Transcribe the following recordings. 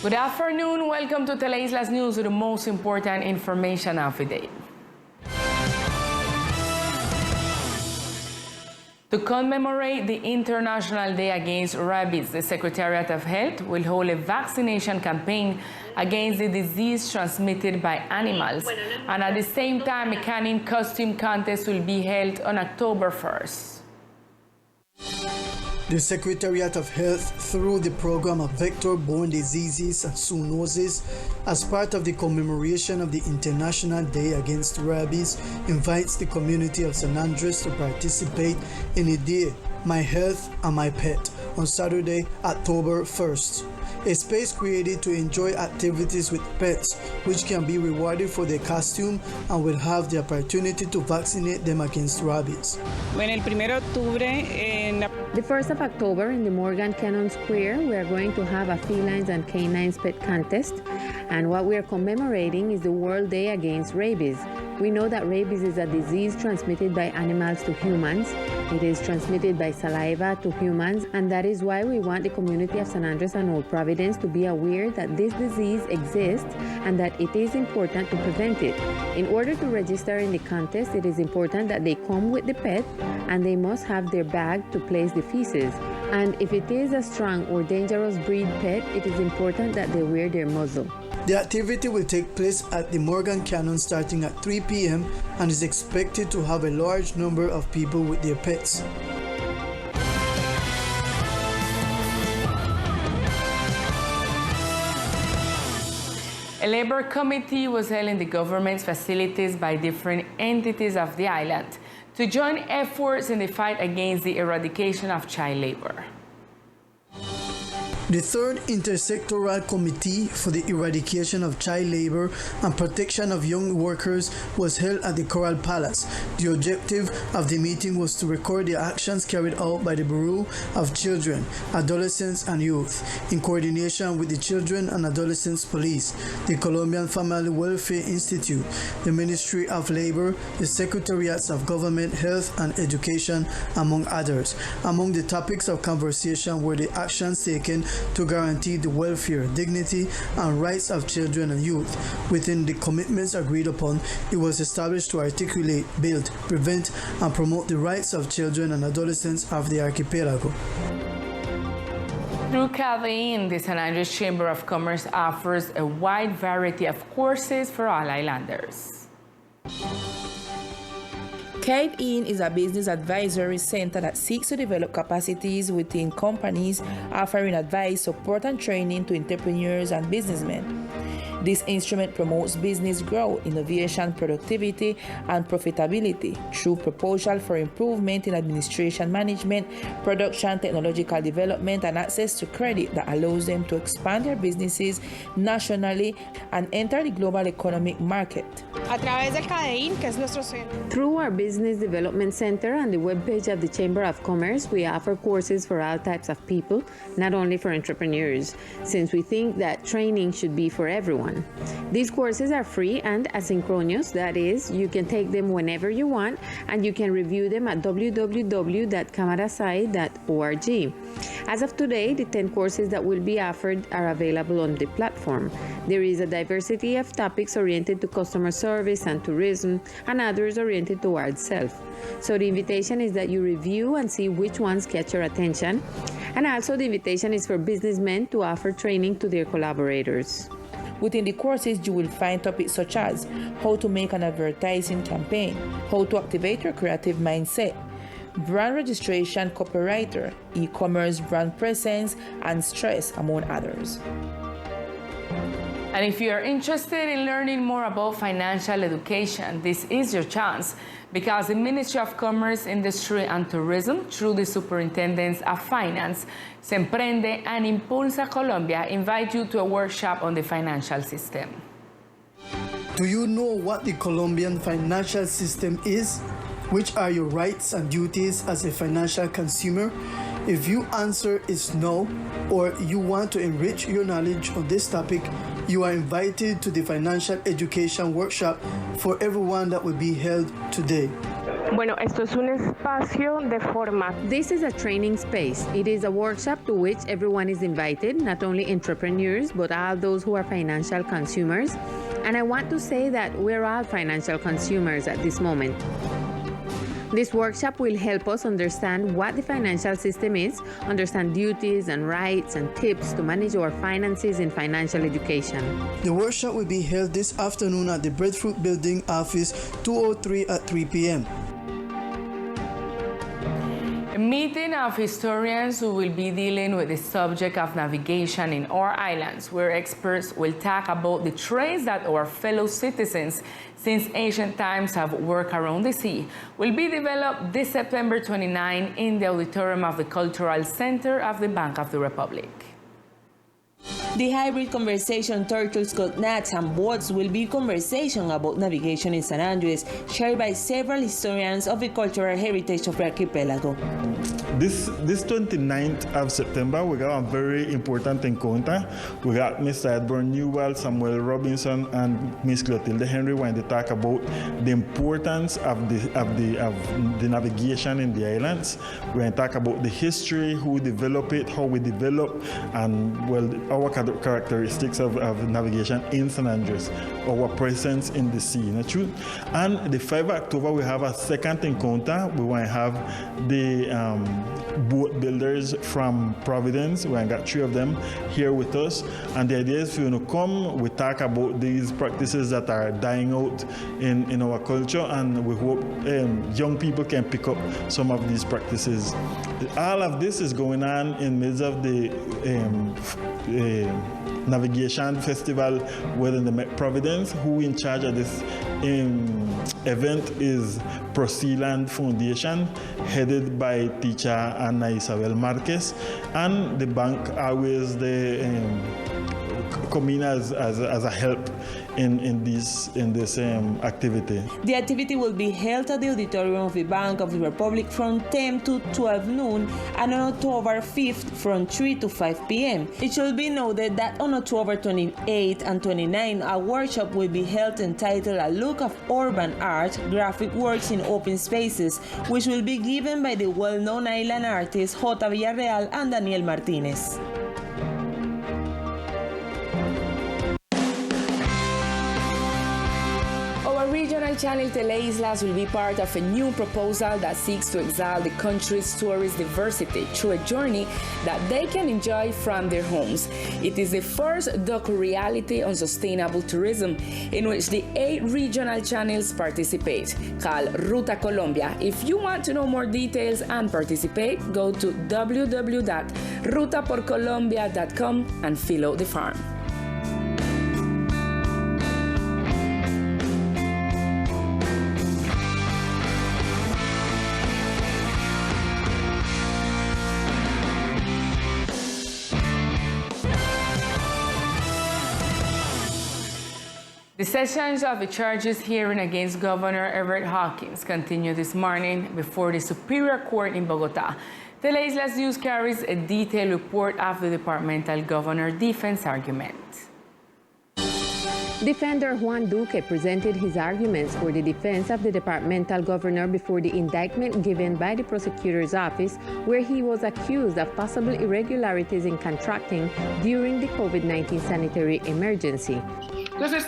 Good afternoon. Welcome to Teleislas News with the most important information of the day. To commemorate the International Day Against Rabies, the Secretariat of Health will hold a vaccination campaign against the disease transmitted by animals. And at the same time, a canine costume contest will be held on October 1st. The Secretariat of Health, through the program of vector-borne diseases and zoonoses, as part of the commemoration of the International Day Against Rabies, invites the community of San Andres to participate in a day, My Health and My Pet, on Saturday, October 1st. A space created to enjoy activities with pets, which can be rewarded for their costume and will have the opportunity to vaccinate them against rabies. The 1st of October in the Morgan Cannon Square, we are going to have a felines and canines pet contest. And what we are commemorating is the World Day Against Rabies. We know that rabies is a disease transmitted by animals to humans. It is transmitted by saliva to humans, and that is why we want the community of San Andres and Old Providence to be aware that this disease exists and that it is important to prevent it. In order to register in the contest, it is important that they come with the pet and they must have their bag to place the feces. And if it is a strong or dangerous breed pet, it is important that they wear their muzzle. The activity will take place at the Morgan Cannon starting at 3 p.m. and is expected to have a large number of people with their pets. A labor committee was held in the government's facilities by different entities of the island to join efforts in the fight against the eradication of child labor. The third Intersectoral Committee for the Eradication of Child Labor and Protection of Young Workers was held at the Coral Palace. The objective of the meeting was to record the actions carried out by the Bureau of Children, Adolescents and Youth, in coordination with the Children and Adolescents Police, the Colombian Family Welfare Institute, the Ministry of Labor, the Secretariats of Government, Health and Education, among others. Among the topics of conversation were the actions taken to guarantee the welfare, dignity, and rights of children and youth. Within the commitments agreed upon, it was established to articulate, build, prevent, and promote the rights of children and adolescents of the archipelago. Through CADEIN, the San Andres Chamber of Commerce offers a wide variety of courses for all islanders. CADEIN is a business advisory center that seeks to develop capacities within companies, offering advice, support, and training to entrepreneurs and businessmen. This instrument promotes business growth, innovation, productivity, and profitability through proposal for improvement in administration management, production, technological development, and access to credit that allows them to expand their businesses nationally and enter the global economic market. Through our Business Development Center and the webpage of the Chamber of Commerce, we offer courses for all types of people, not only for entrepreneurs, since we think that training should be for everyone. These courses are free and asynchronous, that is, you can take them whenever you want and you can review them at www.camarasai.org. As of today, the 10 courses that will be offered are available on the platform. There is a diversity of topics oriented to customer service and tourism, and others oriented towards self. So the invitation is that you review and see which ones catch your attention. And also the invitation is for businessmen to offer training to their collaborators. Within the courses, you will find topics such as how to make an advertising campaign, how to activate your creative mindset, brand registration, copywriter, e-commerce, brand presence, and stress, among others. And if you are interested in learning more about financial education, this is your chance, because the Ministry of Commerce, Industry and Tourism, through the Superintendents of Finance, Semprende and Impulsa Colombia, invite you to a workshop on the financial system. Do you know what the Colombian financial system is? Which are your rights and duties as a financial consumer? If your answer is no, or you want to enrich your knowledge on this topic, you are invited to the Financial Education Workshop for everyone that will be held today. Bueno, esto es un espacio de formación. This is a training space. It is a workshop to which everyone is invited, not only entrepreneurs, but all those who are financial consumers. And I want to say that we're all financial consumers at this moment. This workshop will help us understand what the financial system is, understand duties and rights and tips to manage our finances in financial education. The workshop will be held this afternoon at the Breadfruit Building, Office 203 at 3 p.m. A meeting of historians who will be dealing with the subject of navigation in our islands, where experts will talk about the trades that our fellow citizens since ancient times have worked around the sea, will be developed this September 29 in the auditorium of the Cultural Center of the Bank of the Republic. The hybrid conversation Turtles Got Nats and Boats will be conversation about navigation in San Andres, shared by several historians of the cultural heritage of the archipelago. This 29th of September, we got a very important encounter. We got Mr. Edward Newell, Samuel Robinson, and Miss Clotilde Henry when they talk about the importance of the navigation in the islands. We're going to talk about the history, who developed it, how we develop, and well, our characteristics of navigation in San Andres, our presence in the sea, not true? And the 5th of October, we have a second encounter. We want to have the boat builders from Providence. We got 3 of them here with us. And the idea is for you to come, we talk about these practices that are dying out in our culture, and we hope young people can pick up some of these practices. All of this is going on in the midst of the navigation festival within the Providence. Who in charge of this event is Proceeland Foundation, headed by teacher Ana Isabel Marquez, and the bank always come in as a help in this activity. The activity will be held at the auditorium of the Bank of the Republic from 10 to 12 noon and on October 5th from 3 to 5 p.m. It should be noted that on October 28 and 29, a workshop will be held entitled A Look of Urban Art, Graphic Works in Open Spaces, which will be given by the well-known island artists J. Villarreal and Daniel Martinez. Regional channel Teleislas will be part of a new proposal that seeks to exalt the country's tourist diversity through a journey that they can enjoy from their homes. It is the first docu-reality on sustainable tourism in which the 8 regional channels participate, called Ruta Colombia. If you want to know more details and participate, go to www.rutaporcolombia.com and fill out the form. The sessions of the charges hearing against Governor Everett Hawkins continue this morning before the Superior Court in Bogota. Teleislas News carries a detailed report of the departmental governor defense argument. Defender Juan Duque presented his arguments for the defense of the departmental governor before the indictment given by the prosecutor's office, where he was accused of possible irregularities in contracting during the COVID-19 sanitary emergency. This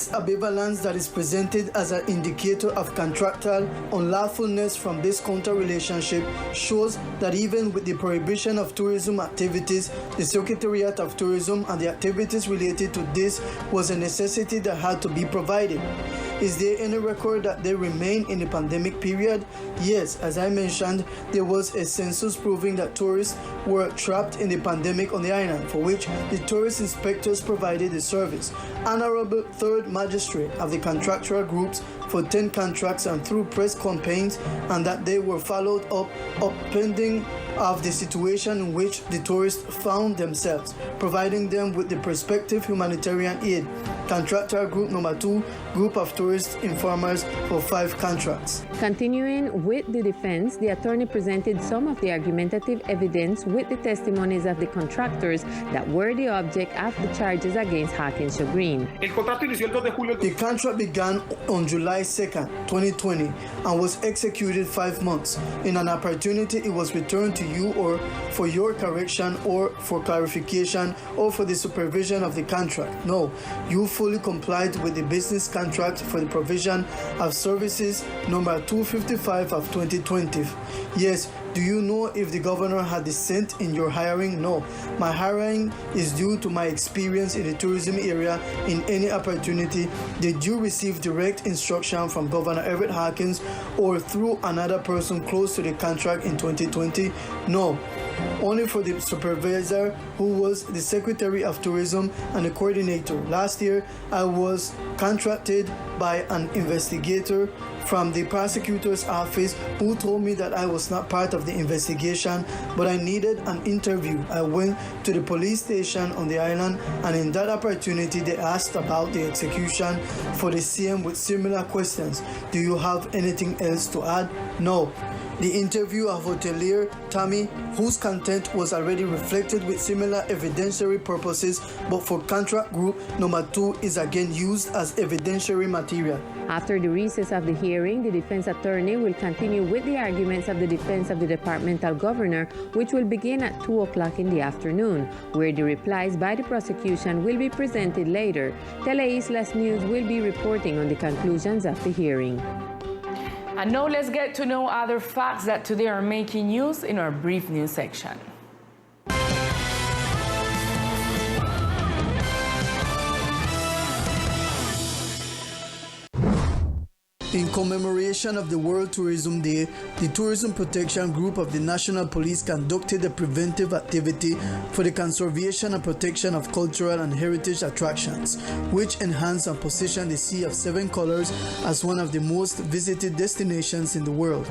ambivalence that is presented as an indicator of contractual unlawfulness from this counter relationship shows that even with the prohibition of tourism activities, the Secretariat of Tourism and the activities related to this was a necessity that had to be provided. Is there any record that they remain in the pandemic period? Yes, as I mentioned, there was a census proving that tourists were trapped in the pandemic on the island, for which the tourist inspectors provided the service. Honorable Third Magistrate of the contractual groups for 10 contracts and through press campaigns, and that they were followed up pending of the situation in which the tourists found themselves, providing them with the prospective humanitarian aid. Contractor Group Number 2, group of tourist informers for 5 contracts. Continuing with the defense, the attorney presented some of the argumentative evidence with the testimonies of the contractors that were the object of the charges against Hawkins Green. The contract began on July 2nd, 2020 and was executed 5 months. In an opportunity, it was returned to you or for your correction or for clarification or for the supervision of the contract. No, you fully complied with the business contract for the provision of services number 255 of 2020. Yes, do you know if the governor had dissent in your hiring? No. My hiring is due to my experience in the tourism area in any opportunity. Did you receive direct instruction from Governor Everett Hawkins or through another person close to the contract in 2020? No. Only for the supervisor who was the Secretary of Tourism and the coordinator. Last year, I was contracted by an investigator from the prosecutor's office who told me that I was not part of the investigation, but I needed an interview. I went to the police station on the island, and in that opportunity, they asked about the execution for the CM with similar questions. Do you have anything else to add? No. The interview of hotelier Tommy, whose content was already reflected with similar evidentiary purposes, but for contract group number 2 is again used as evidentiary material. After the recess of the hearing, the defense attorney will continue with the arguments of the defense of the departmental governor, which will begin at 2 o'clock in the afternoon, where the replies by the prosecution will be presented later. Teleislas News will be reporting on the conclusions of the hearing. And now let's get to know other facts that today are making news in our brief news section. In commemoration of the World Tourism Day, the Tourism Protection Group of the National Police conducted a preventive activity for the conservation and protection of cultural and heritage attractions, which enhance and position the Sea of Seven Colors as one of the most visited destinations in the world.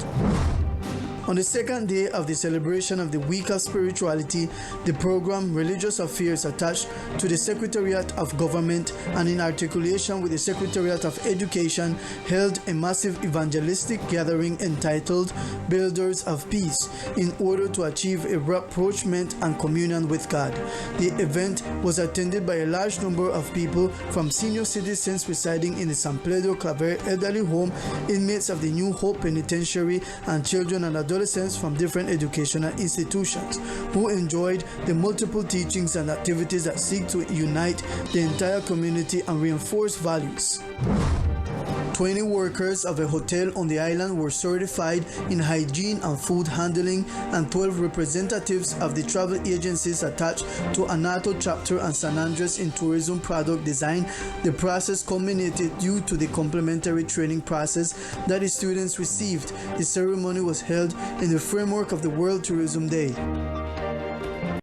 On the second day of the celebration of the Week of Spirituality, the program Religious Affairs, attached to the Secretariat of Government and in articulation with the Secretariat of Education, held a massive evangelistic gathering entitled Builders of Peace in order to achieve a rapprochement and communion with God. The event was attended by a large number of people, from senior citizens residing in the San Pedro Claver Elderly Home, inmates of the New Hope Penitentiary, and children and adolescents from different educational institutions, who enjoyed the multiple teachings and activities that seek to unite the entire community and reinforce values. 20 workers of a hotel on the island were certified in hygiene and food handling, and 12 representatives of the travel agencies attached to Anato chapter and San Andres in tourism product design. The process culminated due to the complementary training process that the students received. The ceremony was held in the framework of the World Tourism Day.